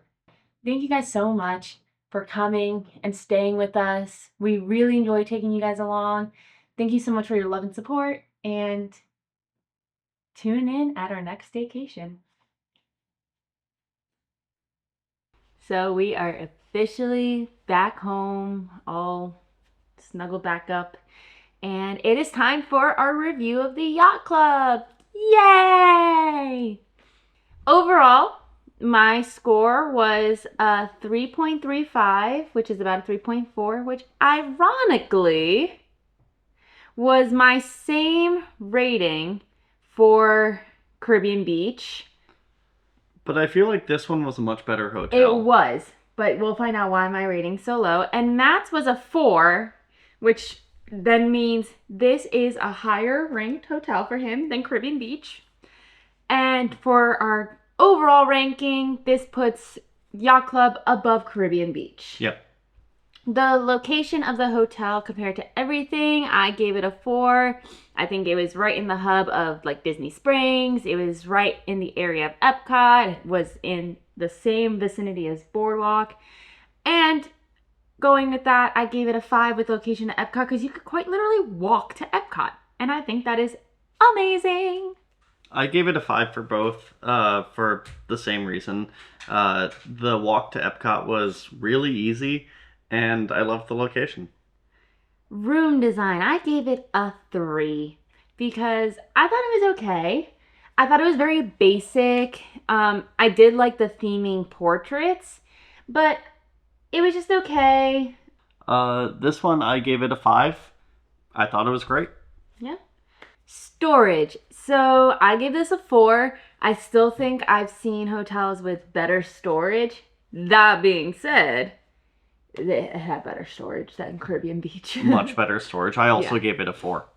Thank you guys so much for coming and staying with us. We really enjoy taking you guys along. Thank you so much for your love and support, and tune in at our next staycation. So we are officially back home, all snuggled back up, and it is time for our review of the Yacht Club. Yay! Overall, my score was a 3.35, which is about a 3.4, which ironically was my same rating for Caribbean Beach. But I feel like this one was a much better hotel. It was, but we'll find out why my rating's so low. And Matt's was a 4, which then means this is a higher ranked hotel for him than Caribbean Beach. And for our overall ranking, this puts Yacht Club above Caribbean Beach. Yep. The location of the hotel compared to everything, I gave it a 4. I think it was right in the hub of Disney Springs. It was right in the area of Epcot. It was in the same vicinity as Boardwalk. And going with that, I gave it a 5 with location to Epcot because you could quite literally walk to Epcot. And I think that is amazing. I gave it a 5 for both, for the same reason. The walk to Epcot was really easy, and I loved the location. Room design, I gave it a 3 because I thought it was okay. I thought it was very basic. I did like the theming portraits, but it was just okay. This one, I gave it a 5. I thought it was great. Yeah. Storage. So I gave this a 4. I still think I've seen hotels with better storage. That being said, they had better storage than Caribbean Beach. Much better storage. I also Yeah. gave it a 4.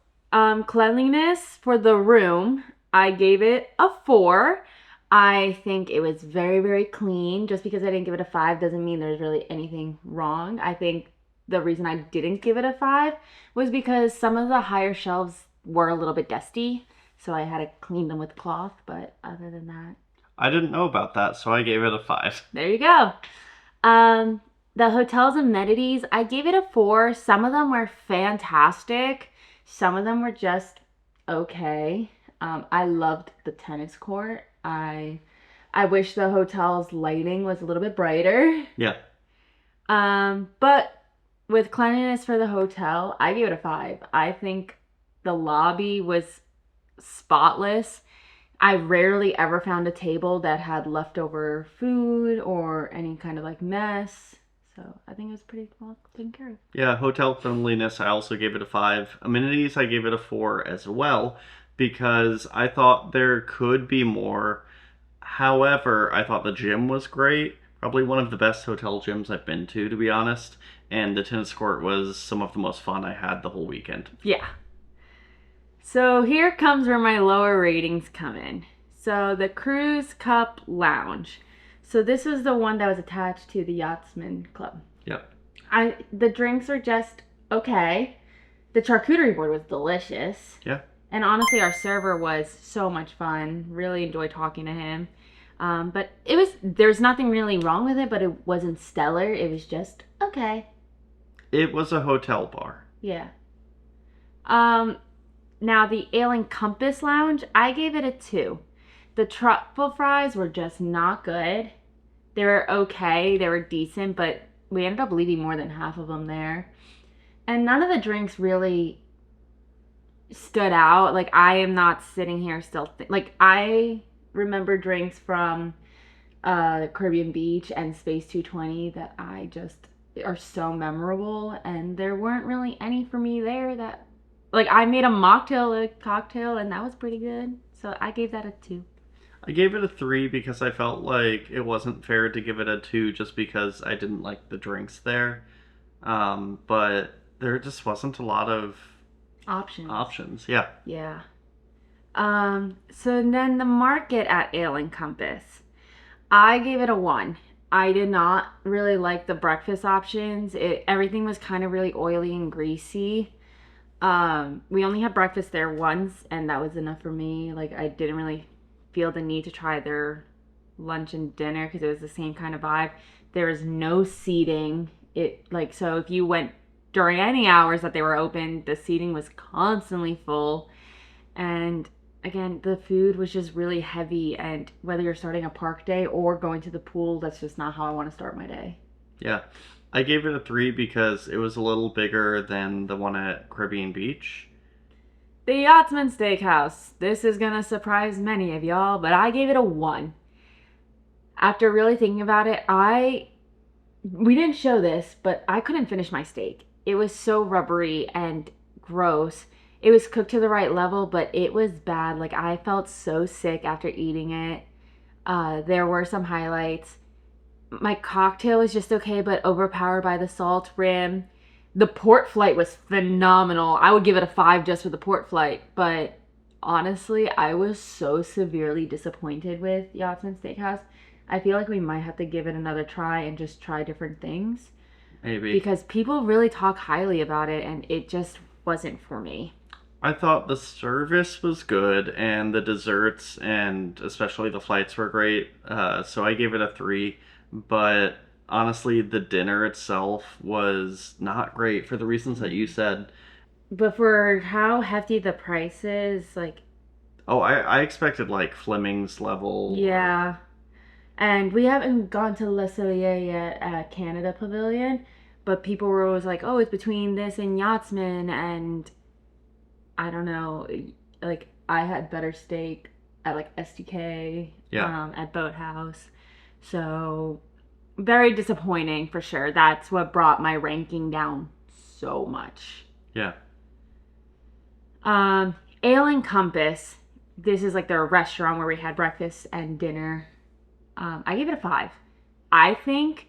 Cleanliness for the room, I gave it a 4. I think it was very, very clean. Just because I didn't give it a 5 doesn't mean there's really anything wrong. I think the reason I didn't give it a 5 was because some of the higher shelves were a little bit dusty, so I had to clean them with cloth, but other than that, I didn't know about that, so I gave it a 5. there you go. The hotel's amenities, I gave it a 4. Some of them were fantastic. Some of them were just okay. I loved the tennis court. I wish the hotel's lighting was a little bit brighter. Yeah. But with cleanliness for the hotel, I gave it a 5. I think the lobby was spotless. I rarely ever found a table that had leftover food or any kind of like mess. So I think it was pretty well taken care of. Yeah, hotel cleanliness, I also gave it a 5. Amenities, I gave it a 4 as well, because I thought there could be more. However, I thought the gym was great. Probably one of the best hotel gyms I've been to be honest. And the tennis court was some of the most fun I had the whole weekend. Yeah. So here comes where my lower ratings come in. So the Cruise Cup Lounge. So this is the one that was attached to the Yachtsman Club. Yep. The drinks are just okay. The charcuterie board was delicious. Yeah. And honestly, our server was so much fun. Really enjoyed talking to him. But there's nothing really wrong with it, but it wasn't stellar. It was just okay. It was a hotel bar. Yeah. Now the Ale and Compass Lounge, I gave it a 2. The truffle fries were just not good. They were okay. They were decent, but we ended up leaving more than half of them there. And none of the drinks really stood out. Like, I am not sitting here still. I remember drinks from Caribbean Beach and Space 220 that I just are so memorable. And there weren't really any for me there that... Like, I made a mocktail, a cocktail, and that was pretty good. So I gave that a 2. I gave it a 3 because I felt like it wasn't fair to give it a 2 just because I didn't like the drinks there. But there just wasn't a lot of options. Yeah. Yeah. So then the market at Ale and Compass. I gave it a 1. I did not really like the breakfast options. Everything was kind of really oily and greasy. We only had breakfast there once, and that was enough for me. Like, I didn't really feel the need to try their lunch and dinner because it was the same kind of vibe. There was no seating. So if you went during any hours that they were open, the seating was constantly full. And again, the food was just really heavy, and whether you're starting a park day or going to the pool, that's just not how I want to start my day. Yeah. I gave it a 3 because it was a little bigger than the one at Caribbean Beach. The Yachtsman Steakhouse. This is going to surprise many of y'all, but I gave it a 1. After really thinking about it, we didn't show this, but I couldn't finish my steak. It was so rubbery and gross. It was cooked to the right level, but it was bad. Like, I felt so sick after eating it. There were some highlights. My cocktail was just okay, but overpowered by the salt rim. The port flight was phenomenal. I would give it a 5 just for the port flight. But honestly, I was so severely disappointed with Yachtsman Steakhouse. I feel like we might have to give it another try and just try different things. Maybe. Because people really talk highly about it, and it just wasn't for me. I thought the service was good, and the desserts, and especially the flights were great. So I gave it a 3. But honestly, the dinner itself was not great for the reasons that you said. But for how hefty the price is, like... Oh, I expected like Fleming's level. Yeah. And we haven't gone to Le Cellier yet at Canada Pavilion, but people were always like, oh, it's between this and Yachtsman, and I don't know, like, I had better steak at like SDK, at Boathouse. So, very disappointing for sure. That's what brought my ranking down so much. Yeah. Ale and Compass. This is like their restaurant where we had breakfast and dinner. I gave it a 5. I think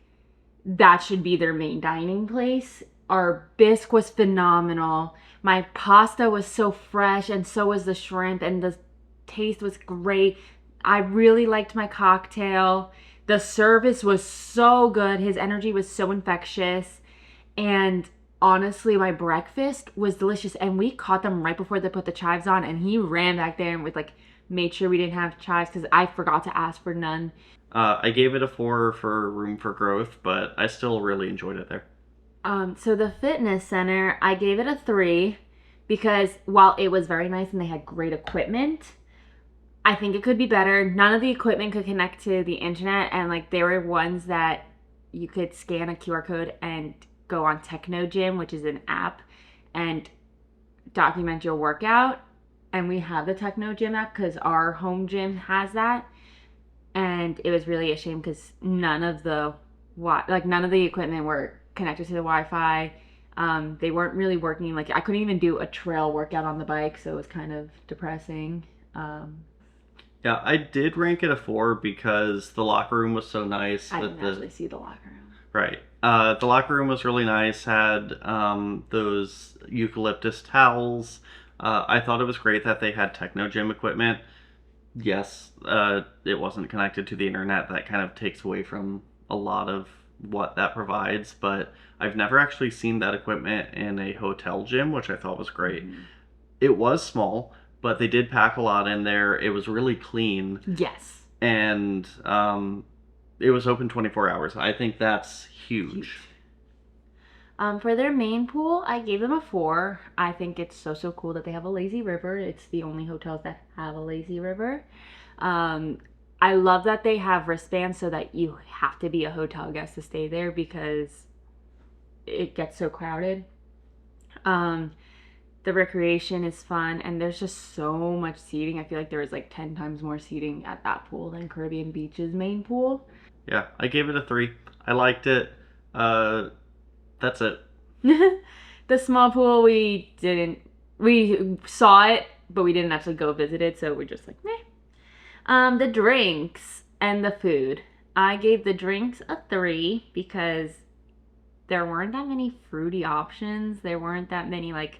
that should be their main dining place. Our bisque was phenomenal. My pasta was so fresh, and so was the shrimp, and the taste was great. I really liked my cocktail. The service was so good. His energy was so infectious. And honestly, my breakfast was delicious. And we caught them right before they put the chives on. And he ran back there and made sure we didn't have chives because I forgot to ask for none. I gave it a 4 for room for growth, but I still really enjoyed it there. So the fitness center, I gave it a 3 because while it was very nice and they had great equipment, I think it could be better. None of the equipment could connect to the internet, and like there were ones that you could scan a QR code and go on Techno Gym, which is an app, and document your workout. And we have the Techno Gym app because our home gym has that. And it was really a shame because none of the equipment were connected to the Wi-Fi. They weren't really working. Like I couldn't even do a trail workout on the bike, so it was kind of depressing. Yeah, I did rank it a 4 because the locker room was so nice. I didn't actually see the locker room. Right. The locker room was really nice, had those eucalyptus towels. I thought it was great that they had Techno Gym equipment. Yes, it wasn't connected to the internet. That kind of takes away from a lot of what that provides, but I've never actually seen that equipment in a hotel gym, which I thought was great. It was small, but they did pack a lot in there. It was really clean. Yes. And it was open 24 hours. I think that's huge. For their main pool, I gave them a 4. I think it's so cool that they have a lazy river. It's the only hotels that have a lazy river. I love that they have wristbands so that you have to be a hotel guest to stay there because it gets so crowded. The recreation is fun, and there's just so much seating. I feel like there was like 10 times more seating at that pool than Caribbean Beach's main pool. Yeah, I gave it a 3. I liked it. That's it. The small pool, we saw it, but we didn't actually go visit it, so we're just like, meh. The drinks and the food. I gave the drinks a 3 because there weren't that many fruity options. There weren't that many like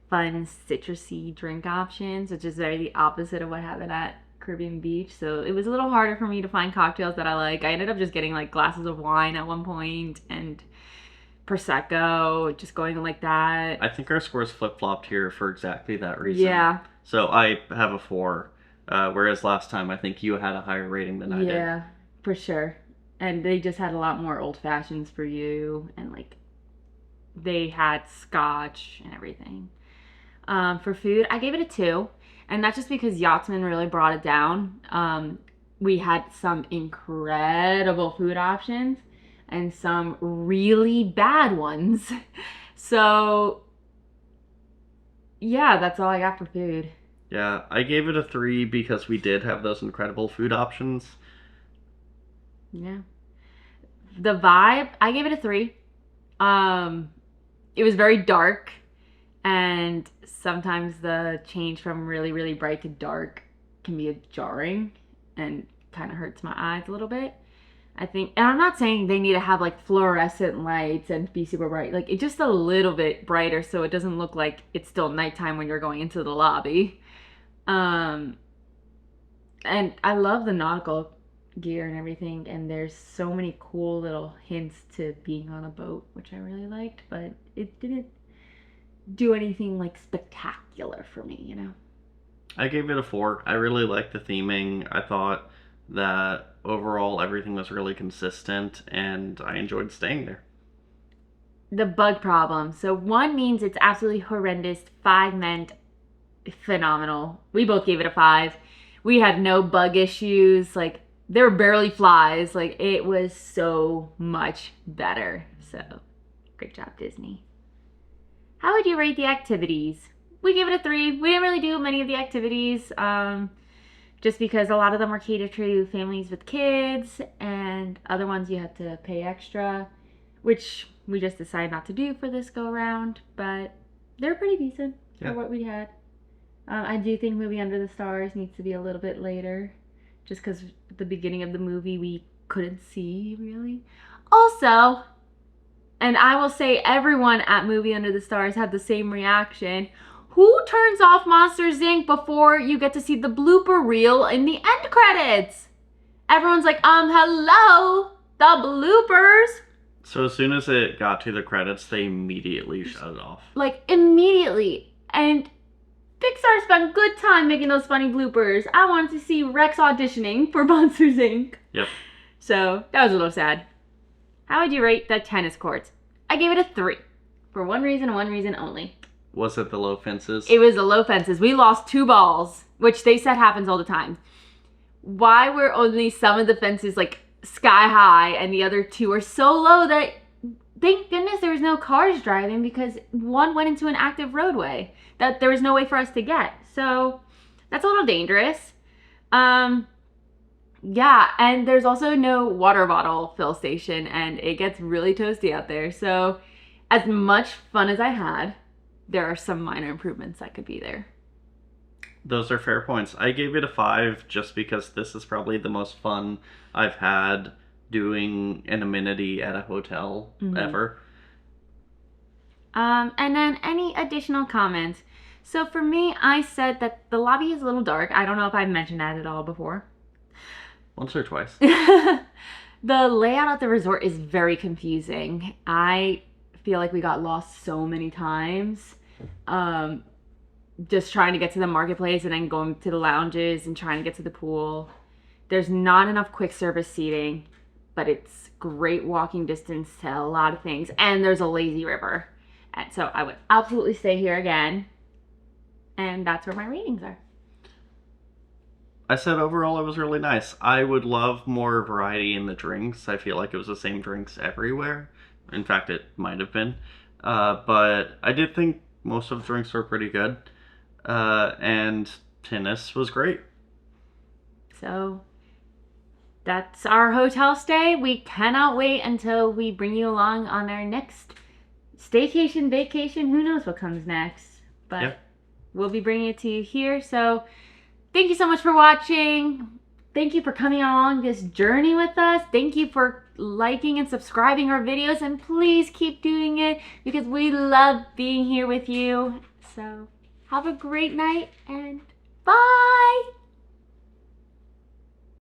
fun citrusy drink options, which is very the opposite of what happened at Caribbean Beach. So it was a little harder for me to find cocktails that I like. I ended up just getting like glasses of wine at one point and Prosecco, just going like that. I think our scores flip-flopped here for exactly that reason. Yeah. So I have a 4, whereas last time I think you had a higher rating than I did. Yeah, for sure. And they just had a lot more old fashions for you, and like they had scotch and everything. For food, I gave it a 2, and that's just because Yachtsman really brought it down. We had some incredible food options and some really bad ones. So yeah, that's all I got for food. Yeah, I gave it a 3 because we did have those incredible food options. Yeah. The vibe, I gave it a 3. It was very dark, and sometimes the change from really, really bright to dark can be jarring and kind of hurts my eyes a little bit. I think, and I'm not saying they need to have like fluorescent lights and be super bright, like it's just a little bit brighter so it doesn't look like it's still nighttime when you're going into the lobby. And I love the nautical gear and everything, and there's so many cool little hints to being on a boat, which I really liked, but it didn't do anything like spectacular for me, you know. I gave it a 4. I really liked the theming. I thought that overall everything was really consistent, and I enjoyed staying there. The bug problem. So 1 means it's absolutely horrendous. 5 meant phenomenal. We both gave it a 5. We had no bug issues. Like, there were barely flies. Like, it was so much better. So, great job, Disney. How would you rate the activities? We gave it a 3. We didn't really do many of the activities. Just because a lot of them were catered to families with kids, and other ones you had to pay extra, which we just decided not to do for this go around, but they're pretty decent for what we had. I do think Movie Under the Stars needs to be a little bit later, just because at the beginning of the movie we couldn't see really. Also, and I will say everyone at Movie Under the Stars had the same reaction. Who turns off Monsters Inc. before you get to see the blooper reel in the end credits? Everyone's like, hello, the bloopers. So as soon as it got to the credits, they immediately shut it off. Like, immediately. And Pixar spent good time making those funny bloopers. I wanted to see Rex auditioning for Monsters, Inc. Yep. So, that was a little sad. How would you rate the tennis courts? I gave it a 3. For one reason and one reason only. Was it the low fences? It was the low fences. We lost 2 balls, which they said happens all the time. Why were only some of the fences like sky high and the other 2 are so low that thank goodness there was no cars driving, because one went into an active roadway that there was no way for us to get. So that's a little dangerous. Yeah, and there's also no water bottle fill station, and it gets really toasty out there. So as much fun as I had, there are some minor improvements that could be there. Those are fair points. I gave it a 5 just because this is probably the most fun I've had doing an amenity at a hotel ever. And then any additional comments? So for me, I said that the lobby is a little dark. I don't know if I've mentioned that at all before. Once or twice. The layout at the resort is very confusing. I feel like we got lost so many times. Just trying to get to the marketplace and then going to the lounges and trying to get to the pool. There's not enough quick service seating, but it's great walking distance to a lot of things. And there's a lazy river. And so I would absolutely stay here again. And that's where my ratings are. I said overall it was really nice. I would love more variety in the drinks. I feel like it was the same drinks everywhere. In fact, it might have been. But I did think most of the drinks were pretty good. And tennis was great. So that's our hotel stay. We cannot wait until we bring you along on our next staycation, vacation. Who knows what comes next? But yeah. We'll be bringing it to you here. So thank you so much for watching. Thank you for coming along this journey with us. Thank you for liking and subscribing our videos. And please keep doing it because we love being here with you. So have a great night and bye.